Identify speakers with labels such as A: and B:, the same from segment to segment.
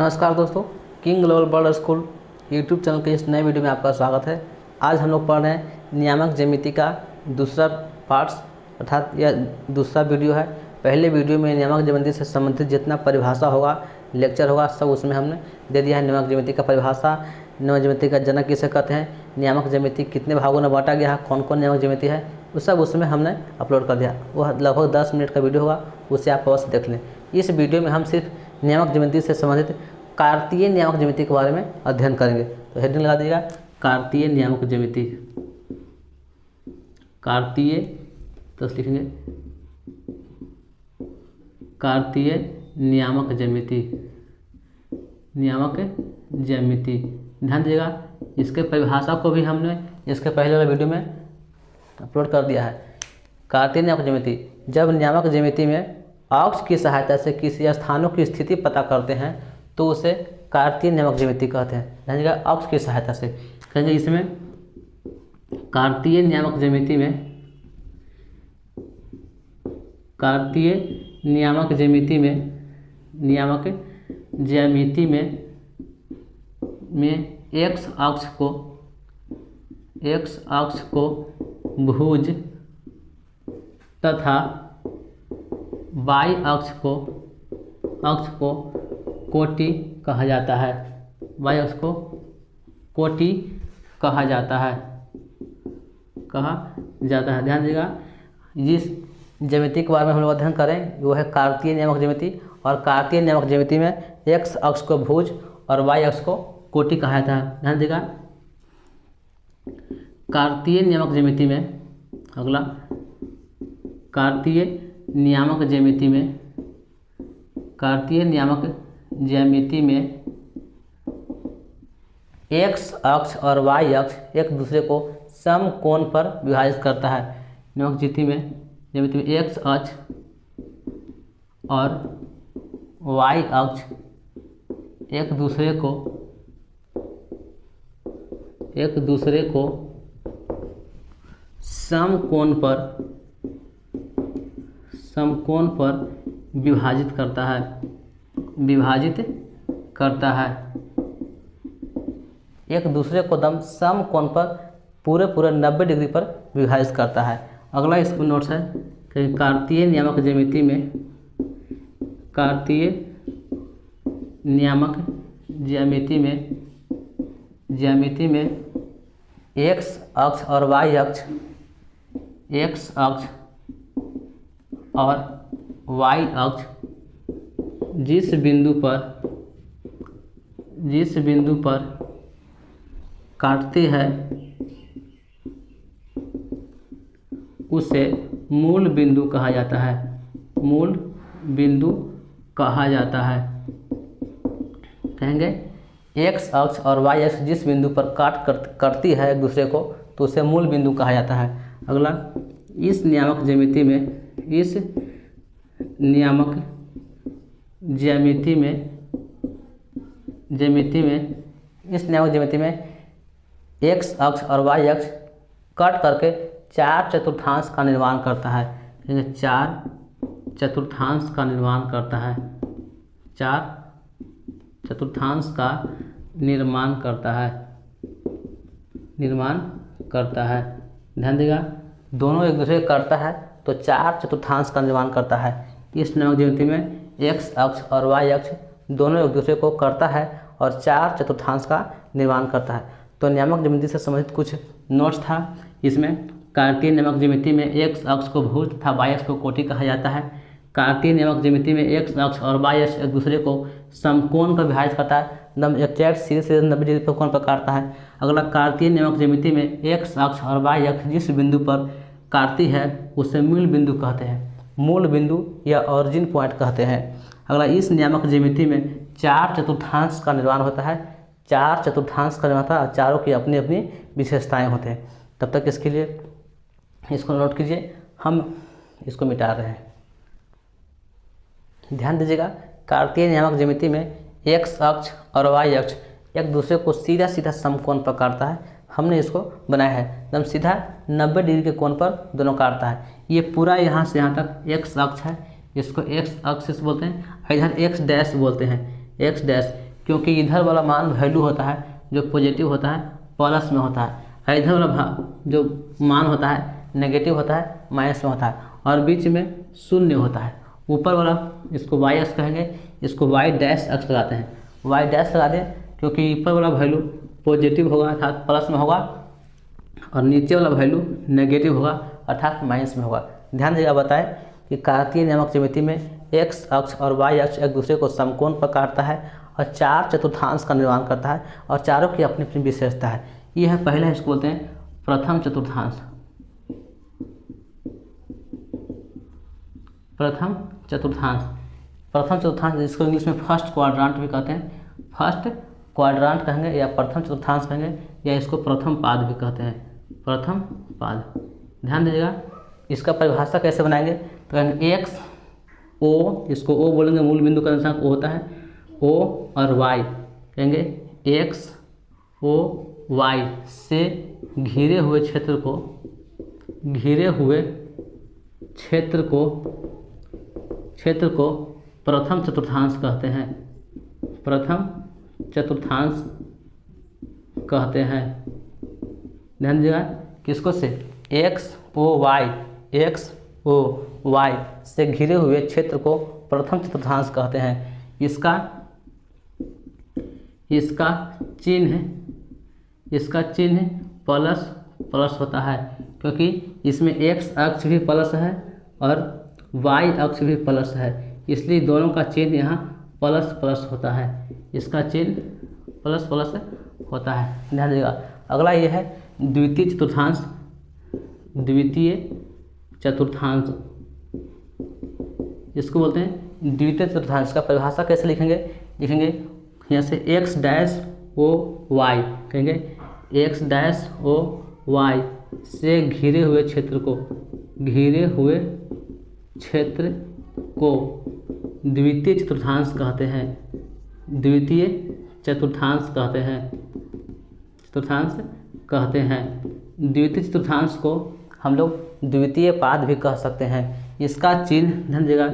A: नमस्कार दोस्तों, king global world school YouTube channel के इस नए वीडियो में आपका स्वागत है। आज हम लोग पढ़ रहे हैं नियामक ज्यामिति का दूसरा पार्ट्स, अर्थात यह दूसरा वीडियो है। पहले वीडियो में नियामक ज्यामिति से संबंधित जितना परिभाषा होगा, लेक्चर होगा, सब उसमें हमने दे दिया है। नियामक ज्यामिति का परिभाषा, नियामक ज्यामिति का जनक किसे कहते हैं, नियामक ज्यामिति कितने भागों में बांटा गया है, कौन कौन नियामक ज्यामिति है, वो सब उसमें हमने अपलोड कर दिया। वह लगभग 10 मिनट का वीडियो होगा, उसे आप अवश्य देख लें। इस वीडियो में हम सिर्फ नियामक ज्यामिति से संबंधित कार्तीय नियामक ज्यामिति के बारे में अध्ययन करेंगे। तो हेडिंग लगा दीजिएगा, कार्तीय नियामक ज्यामिति। कार्तीय तो लिखेंगे कार्तीय नियामक ज्यामिति। नियामक ज्यामिति ध्यान दीजिएगा, इसके परिभाषा को भी हमने इसके पहले वाले वीडियो में अपलोड कर दिया है। कार्तीय नियामक ज्यामिति, जब नियामक ज्यामिति में अक्ष की सहायता से किसी स्थानों की स्थिति पता करते हैं तो उसे कार्तीय नियामक ज्यामिति कहते हैं। ध्यान दीजिएगा, अक्ष की सहायता से कहेंगे। इसमें कार्तीय नियामक ज्यामिति में एक्स अक्ष को भुज तथा वाई अक्ष को कोटि कहा जाता है। वाई अक्ष को कोटि कहा जाता है। ध्यान दीजिएगा, जिस ज्यामिति के बारे में हम लोग अध्ययन करें वो है कार्तीय नियामक ज्यामिति। और कार्तीय नियामक ज्यामिति में एक्स अक्ष को भुज और वाई अक्ष को कोटि कहा जाता है। ध्यान दीजिएगा, कार्तीय नियामक ज्यामिति में अगला, कार्तीय नियामक ज्यामिति में एक्स अक्ष और वाई अक्ष एक दूसरे को समकोण पर विभाजित करता है। नियामक ज्यामिति में एक्स अक्ष और वाई अक्ष एक दूसरे को समकोण पर विभाजित करता है। एक दूसरे को दम समकोण पर पूरे 90 डिग्री पर विभाजित करता है। अगला इसमें नोट्स है कि कार्तीय नियामक ज्यामिति में एक्स अक्ष और वाई अक्ष जिस बिंदु पर काटते हैं उसे मूल बिंदु कहा जाता है। कहेंगे एक्स अक्ष और वाई अक्ष जिस बिंदु पर करती है एक दूसरे को तो उसे मूल बिंदु कहा जाता है। अगला, इस नियामक ज्यामिति में एक्स अक्ष और वाई अक्ष कट करके 4 चतुर्थांश का निर्माण करता है। 4 चतुर्थांश का निर्माण करता है। 4 चतुर्थांश का निर्माण करता है। ध्यान देगा, दोनों एक दूसरे करता है तो 4 चतुर्थांश का निर्माण करता है। इस नियामक ज्यामिति में एक्स अक्ष और वाई अक्ष दोनों एक दूसरे को करता है और 4 चतुर्थांश का निर्माण करता है। तो नियामक ज्यामिति से संबंधित कुछ नोट्स था। इसमें कार्तीय नियामक ज्यामिति में एक्स अक्ष को भुज तथा वाई अक्ष को कोटि कहा जाता है। कार्तीय नियामक ज्यामिति में एक्स अक्ष और वाई अक्ष एक दूसरे को समकोण पर विभाजित करता है, एकदम एग्जैक्ट सीधे 90 डिग्री पर कोण पर काटता है। अगला, कार्तीय नियामक ज्यामिति में एक्स अक्ष और वाई अक्ष जिस बिंदु पर काटती है उसे मूल बिंदु कहते हैं। मूल बिंदु या ऑरिजिन पॉइंट कहते हैं। अगला, इस नियामक ज्यामिति में 4 चतुर्थांश का निर्माण होता है। 4 चतुर्थांश का निर्माण होता है, चारों की अपनी अपनी विशेषताएं होते हैं। तब तक इसके लिए इसको नोट कीजिए, हम इसको मिटा रहे हैं। ध्यान दीजिएगा, कार्तीय नियामक ज्यामिति में एक्स अक्ष और वाई अक्ष एक दूसरे को सीधा समकोण पर काटता है। हमने इसको बनाया है एकदम सीधा 90 डिग्री के कोण पर दोनों काटता है। ये पूरा यहाँ से यहाँ तक एक्स अक्ष है, इसको एक्स अक्ष बोलते हैं, इधर एक्स डैश बोलते हैं। एक्स डैश क्योंकि इधर वाला मान वैल्यू होता है जो पॉजिटिव होता है प्लस में होता है, और इधर वाला जो मान होता है नेगेटिव होता है माइनस में होता है, और बीच में शून्य होता है। ऊपर वाला इसको वाई अक्ष कहेंगे, इसको वाई डैश अक्ष लगाते हैं, वाई डैश लगा दें क्योंकि ऊपर वाला वैल्यू पॉजिटिव होगा अर्थात प्लस में होगा, और नीचे वाला वैल्यू नेगेटिव होगा अर्थात माइनस में होगा। ध्यान दीजिएगा, बताएं कि कार्तीय नियामक ज्यामिति में एक्स अक्ष और वाई अक्ष एक दूसरे को समकोण पर काटता है और 4 चतुर्थांश का निर्माण करता है, और चारों की अपनी अपनी विशेषता है। ये है पहला, इसको बोलते हैं प्रथम चतुर्थांश। प्रथम चतुर्थांश जिसको इंग्लिश में फर्स्ट क्वाड्रांट भी कहते हैं, फर्स्ट क्वाड्रांट कहेंगे या प्रथम चतुर्थांश कहेंगे, या इसको प्रथम पाद भी कहते हैं, प्रथम पाद। ध्यान दीजिएगा, इसका परिभाषा कैसे बनाएंगे तो कहेंगे एक्स ओ, इसको ओ बोलेंगे, मूल बिंदु का निशान ओ होता है, ओ और वाई कहेंगे एक्स ओ वाई से घिरे हुए क्षेत्र को प्रथम चतुर्थांश कहते हैं, प्रथम चतुर्थांश कहते हैं। ध्यान दीजिएगा, किसको से एक्स ओ वाई से घिरे हुए क्षेत्र को प्रथम चतुर्थांश कहते हैं। इसका चिन्ह प्लस होता है, क्योंकि इसमें एक्स अक्ष भी प्लस है और वाई अक्ष भी प्लस है, इसलिए दोनों का चिन्ह यहाँ प्लस होता है, इसका चिन्ह प्लस होता है। ध्यान दीजिएगा, अगला ये है द्वितीय चतुर्थांश, इसको बोलते हैं द्वितीय चतुर्थांश। का परिभाषा कैसे लिखेंगे यहाँ से एक्स डैश ओ वाई कहेंगे, एक्स डैश ओ वाई से घिरे हुए क्षेत्र को द्वितीय चतुर्थांश कहते हैं, द्वितीय चतुर्थांश चतुर्थांश को हम लोग द्वितीय पाद भी कह सकते हैं। इसका चिन्ह, ध्यान दीजिएगा,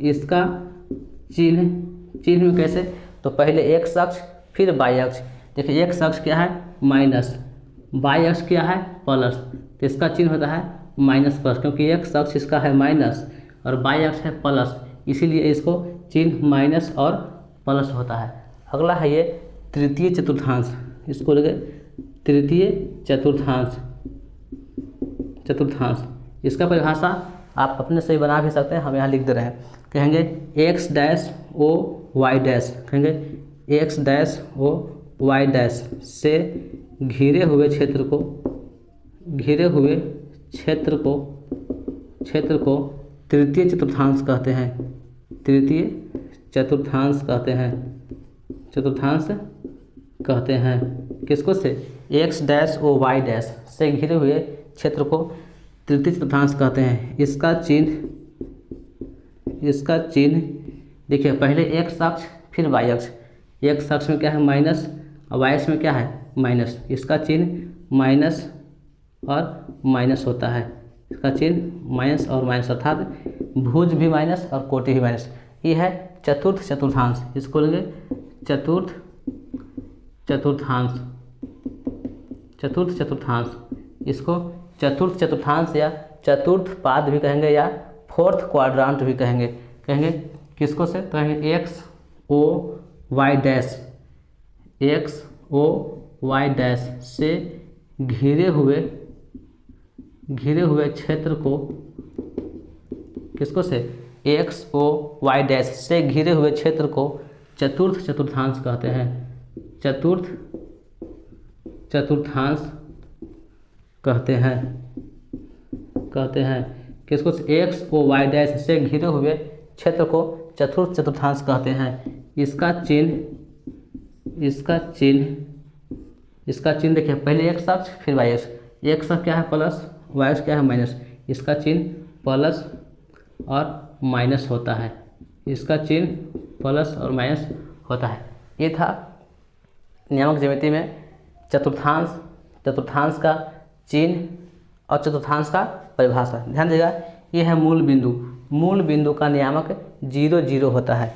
A: इसका चिन्ह में कैसे, तो पहले एक्स अक्ष फिर वाई अक्ष। देखिए एक्स अक्ष क्या है माइनस, वाई अक्ष क्या है प्लस, तो इसका चिन्ह होता है माइनस प्लस, क्योंकि एक्स अक्ष इसका है माइनस और वाई अक्ष है प्लस, इसीलिए इसको चिन्ह माइनस और प्लस होता है। अगला है ये तृतीय चतुर्थांश, इसको लगे तृतीय चतुर्थांश। इसका परिभाषा आप अपने से ही बना भी सकते हैं, हम यहाँ लिख दे रहे हैं। कहेंगे X dash O Y dash, कहेंगे X dash O Y dash से घिरे हुए क्षेत्र को तृतीय चतुर्थांश कहते हैं, चतुर्थांश कहते हैं। किसको से, X dash O Y dash से घिरे हुए क्षेत्र को तृतीय चतुर्थांश कहते हैं। इसका चिन्ह देखिए, पहले एक्स अक्ष फिर वाई अक्ष। एक्स अक्ष में क्या है माइनस और वाई अक्ष में क्या है माइनस, इसका चिन्ह माइनस और माइनस होता है, इसका चिन्ह माइनस और माइनस, अर्थात भुज भी माइनस और कोटि भी माइनस। ये है चतुर्थ चतुर्थांश, इसको लेंगे चतुर्थ चतुर्थांश। इसको चतुर्थ चतुर्थांश या चतुर्थ पाद भी कहेंगे या फोर्थ क्वाड्रांट भी कहेंगे। किसको से, कहेंगे एक्स ओ वाई डैश से घिरे हुए क्षेत्र को, किसको से, एक्स ओ वाई डैश से घिरे हुए क्षेत्र को चतुर्थ चतुर्थांश कहते हैं, चतुर्थ चतुर्थांश कहते हैं। किसको से, एक्स ओ वाई डैश से घिरे हुए क्षेत्र को चतुर्थ चतुर्थांश कहते हैं। इसका चिन्ह देखिए, पहले एक्स अक्ष फिर वाई अक्ष। एक्स अक्ष क्या है प्लस, वाई अक्ष क्या है माइनस, इसका चिन्ह प्लस और माइनस होता है, इसका चिन्ह प्लस और माइनस होता है। ये था नियामक ज्यामिति में चतुर्थांश का चिन्ह और चतुर्थांश का परिभाषा। ध्यान दीजिएगा, ये है मूल बिंदु का नियामक 0 0 होता है,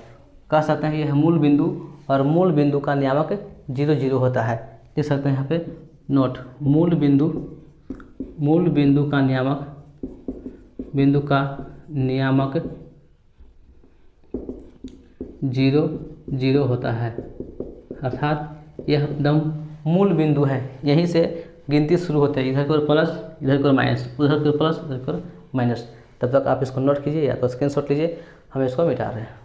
A: कह सकते हैं ये है मूल बिंदु और मूल बिंदु का नियामक 0 0 होता है। देख सकते हैं यहाँ पे नोट, मूल बिंदु का नियामक 0 0 होता है, अर्थात यह एकदम मूल बिंदु है, यहीं से गिनती शुरू होती है, इधर की ओर प्लस इधर की ओर माइनस, उधर की ओर प्लस उधर की ओर माइनस। तब तक आप इसको नोट कीजिए या तो स्क्रीनशॉट लीजिए, हम इसको मिटा रहे हैं।